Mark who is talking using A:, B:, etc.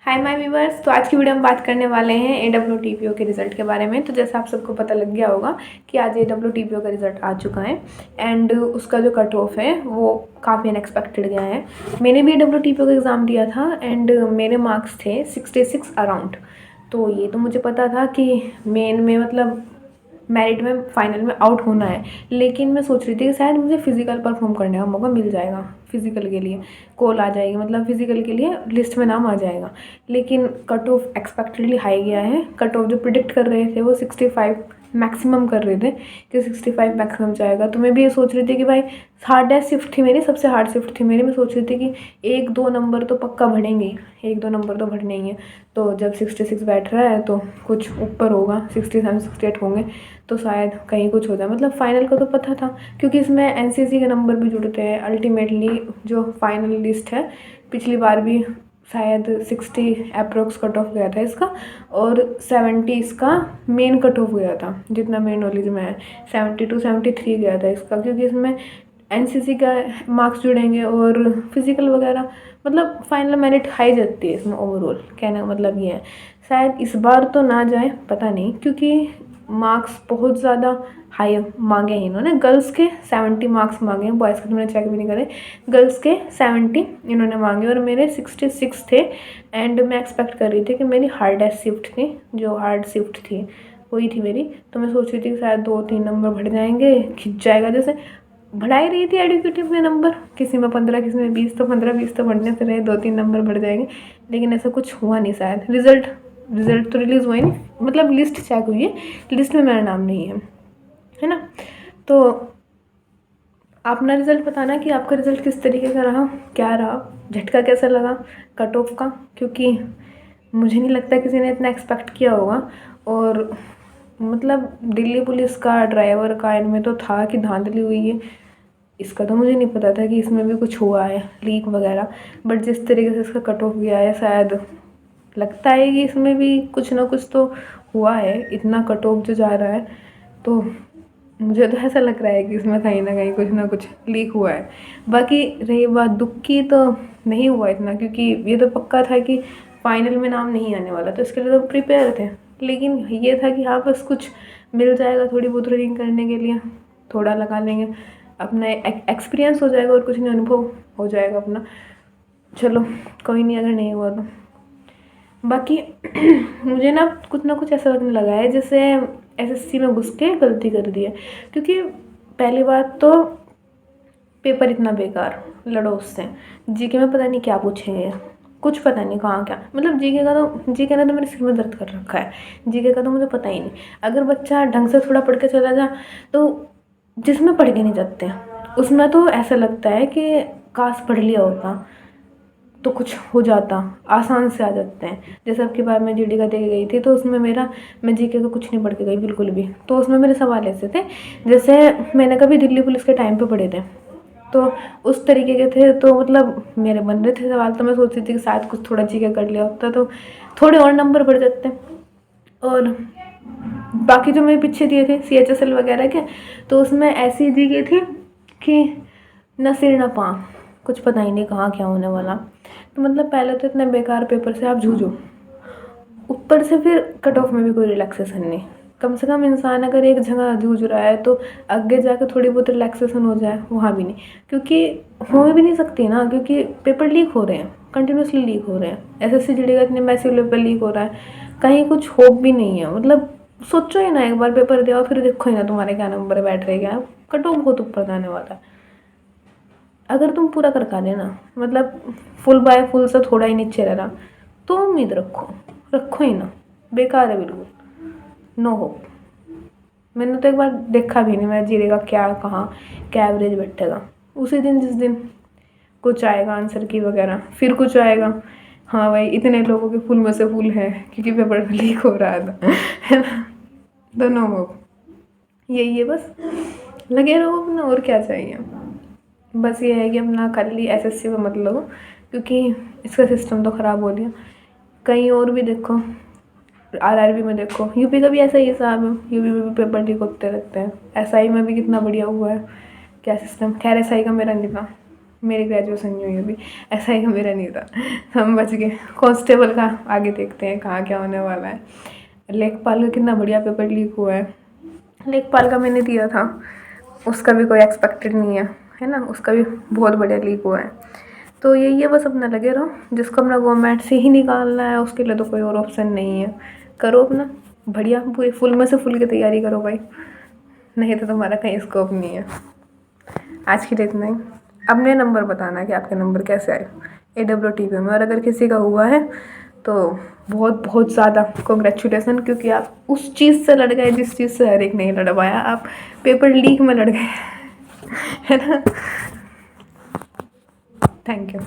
A: Hi my viewers. तो आज की वीडियो हम बात करने वाले हैं AWTPO के रिज़ल्ट के बारे में। तो जैसा आप सबको पता लग गया होगा कि आज AWTPO का रिज़ल्ट आ चुका है एंड उसका जो कट ऑफ है वो काफ़ी अनएक्सपेक्टेड गया है। मैंने भी AWTPO का एग्ज़ाम दिया था एंड मेरे मार्क्स थे 66 अराउंड। तो ये तो मुझे पता था कि मेन में मतलब मेरिट में फाइनल में आउट होना है, लेकिन मैं सोच रही थी कि शायद मुझे फ़िज़िकल परफॉर्म करने का मौका मिल जाएगा, फ़िज़िकल के लिए कॉल आ जाएगी, मतलब फ़िज़िकल के लिए लिस्ट में नाम आ जाएगा। लेकिन कट ऑफ एक्सपेक्टेडली हाई गया है। कट ऑफ जो प्रिडिक्ट कर रहे थे वो 65 मैक्सिमम कर रहे थे कि 65 मैक्सिमम जाएगा। तो मैं भी ये सोच रही थी कि भाई हार्डेस्ट शिफ्ट थी मेरी, सबसे हार्ड शिफ्ट थी मेरी। मैं सोच रही थी कि 1-2 नंबर तो पक्का बढ़ेंगे, 1-2 नंबर तो बढ़ने ही है। तो जब 66 बैठ रहा है तो कुछ ऊपर होगा, 67 68 होंगे तो शायद कहीं कुछ हो जाए। मतलब फ़ाइनल का तो पता था क्योंकि इसमें NCC के नंबर भी जुड़ते हैं। अल्टीमेटली जो फाइनल लिस्ट है पिछली बार भी शायद 60 अप्रोक्स कट ऑफ गया था इसका और 70 इसका मेन कट ऑफ गया था, जितना मेरे नॉलेज में है 72 73 गया था इसका, क्योंकि इसमें NCC का मार्क्स जुड़ेंगे और फिज़िकल वगैरह। मतलब फाइनल मेरिट हाई जाती है इसमें ओवरऑल। कहने का मतलब ये है शायद इस बार तो ना जाए, पता नहीं, क्योंकि मार्क्स बहुत ज़्यादा हाई मांगे हैं इन्होंने। गर्ल्स के 70 मार्क्स मांगे हैं, बॉयज़ के तो मैंने चेक भी नहीं करे। गर्ल्स के 70 इन्होंने मांगे और मेरे 66 थे। एंड मैं एक्सपेक्ट कर रही थी कि मेरी हार्डेस्ट शिफ्ट थी, जो हार्ड शिफ्ट थी वही थी मेरी। तो मैं सोच रही थी कि शायद 2-3 नंबर बढ़ जाएंगे, खिंच जाएगा। जैसे बढ़ा ही रही थी एडुकेटिव में नंबर, किसी में 15 किसी में 20, तो 15-20 तो बढ़ने से रहे, 2-3 नंबर बढ़ जाएंगे। लेकिन ऐसा कुछ हुआ नहीं। शायद रिज़ल्ट तो रिलीज़ हुआ ही नहीं, मतलब लिस्ट चेक हुई है, लिस्ट में मेरा नाम नहीं है ना। तो अपना रिज़ल्ट बताना कि आपका रिज़ल्ट किस तरीके का रहा, क्या रहा, झटका कैसा लगा कट ऑफ का, क्योंकि मुझे नहीं लगता किसी ने इतना एक्सपेक्ट किया होगा। और मतलब दिल्ली पुलिस का ड्राइवर का इनमें तो था कि धांधली हुई है, इसका तो मुझे नहीं पता था कि इसमें भी कुछ हुआ है लीक वगैरह। बट जिस तरीके से इसका कट ऑफ गया है शायद लगता है कि इसमें भी कुछ ना कुछ तो हुआ है। इतना कट ऑफ जो जा रहा है तो मुझे तो ऐसा लग रहा है कि इसमें कहीं ना कहीं कुछ ना कुछ लीक हुआ है। बाकी रही बात दुख की, तो नहीं हुआ इतना, क्योंकि ये तो पक्का था कि फाइनल में नाम नहीं आने वाला, तो इसके लिए तो प्रिपेयर थे। लेकिन ये था कि हाँ बस कुछ मिल जाएगा थोड़ी बहुत रीडिंग करने के लिए, थोड़ा लगा लेंगे, अपना एक्सपीरियंस हो जाएगा और कुछ नहीं, अनुभव हो जाएगा अपना। चलो कोई नहीं, अगर नहीं हुआ तो। बाकी मुझे ना कुछ ऐसा लगने लगा है जैसे SSC में घुस के गलती कर दी है। क्योंकि पहली बात तो पेपर इतना बेकार, लड़ो उससे। जीके में पता नहीं क्या पूछेंगे, कुछ पता नहीं कहाँ क्या। मतलब जीके ने तो मेरे सिर में दर्द कर रखा है। जीके का तो मुझे पता ही नहीं। अगर बच्चा ढंग से थोड़ा पढ़ के चला जा, तो जिसमें पढ़ के नहीं जाते उसमें तो ऐसा लगता है कि काश पढ़ लिया होता तो कुछ हो जाता, आसान से आ जाते हैं। जैसे अब की बार मैं GD का दे के गई थी, तो उसमें मैं जीके का कुछ नहीं पढ़ के गई बिल्कुल भी। तो उसमें मेरे सवाल ऐसे थे जैसे मैंने कभी दिल्ली पुलिस के टाइम पे पढ़े थे, तो उस तरीके के थे। तो मतलब मेरे बन रहे थे सवाल, तो मैं सोचती थी कि शायद कुछ थोड़ा जीके कर लिया होता तो थोड़े और नंबर बढ़ जाते। और बाकी जो मेरे पीछे दिए थे CHSL वगैरह के, तो उसमें ऐसी जीके थी कि न सिर न पाँव, कुछ पता ही नहीं कहाँ क्या होने वाला। तो मतलब पहले तो इतने बेकार पेपर से आप जूझो, ऊपर से फिर कट ऑफ में भी कोई रिलैक्सेशन नहीं। कम से कम इंसान अगर एक जगह जूझ रहा है तो आगे जाकर थोड़ी बहुत रिलैक्सेशन हो जाए, वहाँ भी नहीं। क्योंकि हो भी नहीं सकती ना, क्योंकि पेपर लीक हो रहे हैं, कंटिन्यूसली लीक हो रहे हैं। SSC GD का इतने मैसिव लेवल पर लीक हो रहा है, कहीं कुछ होप भी नहीं है। मतलब सोचो ही ना, एक बार पेपर दिया फिर देखो ही ना तुम्हारे क्या नंबर बैठ रहे, क्या कट ऑफ बहुत ऊपर जाने वाला है। अगर तुम पूरा कर पा लेना, मतलब फुल बाय फुल से थोड़ा ही नीचे रह रहा, तो उम्मीद रखो ही ना, बेकार है बिल्कुल, नो होप। मैंने तो एक बार देखा भी नहीं मैं जीरे का क्या कहाँ क्या एवरेज बैठेगा। उसी दिन जिस दिन कुछ आएगा आंसर की वगैरह, फिर कुछ आएगा, हाँ भाई इतने लोगों के फुल में से फुल है क्योंकि पेपर लीक हो रहा था है ना। तो नो होप, यही है बस, लगे रहो अपना, और क्या चाहिए। बस ये है कि अपना खाली SSC में मत लो, क्योंकि इसका सिस्टम तो ख़राब हो गया। कहीं और भी देखो, RRB में देखो, UP का भी ऐसा ही हिसाब है, UP में भी पेपर लीक होते रहते हैं। SI में भी कितना बढ़िया हुआ है क्या सिस्टम। खैर SI का मेरा नहीं था, मेरी ग्रेजुएशन नहीं हुई अभी, ऐसा ही मेरा नहीं था। हम बच गए। कांस्टेबल का आगे देखते हैं कहाँ क्या होने वाला है। लेखपाल का कितना बढ़िया पेपर लीक हुआ है। लेखपाल का मैंने दिया था, उसका भी कोई एक्सपेक्टेड नहीं है ना, उसका भी बहुत बढ़िया लीक हुआ है। तो यही है, बस अपना लगे रहो। जिसको अपना गवर्नमेंट से ही निकालना है उसके लिए तो कोई और ऑप्शन नहीं है। करो अपना बढ़िया, पूरी फुल में से फुल की तैयारी करो भाई, नहीं तो तुम्हारा कहीं स्कोप नहीं है। आज के लिए इतना ही। अपने नंबर बताना कि आपके नंबर कैसे आए AWTP में, और अगर किसी का हुआ है तो बहुत बहुत ज़्यादा कॉन्ग्रेचुलेसन, क्योंकि आप उस चीज़ से लड़ गए जिस चीज़ से हर एक नहीं लड़ पाया। आप पेपर लीक में लड़ गए है ना। Thank you.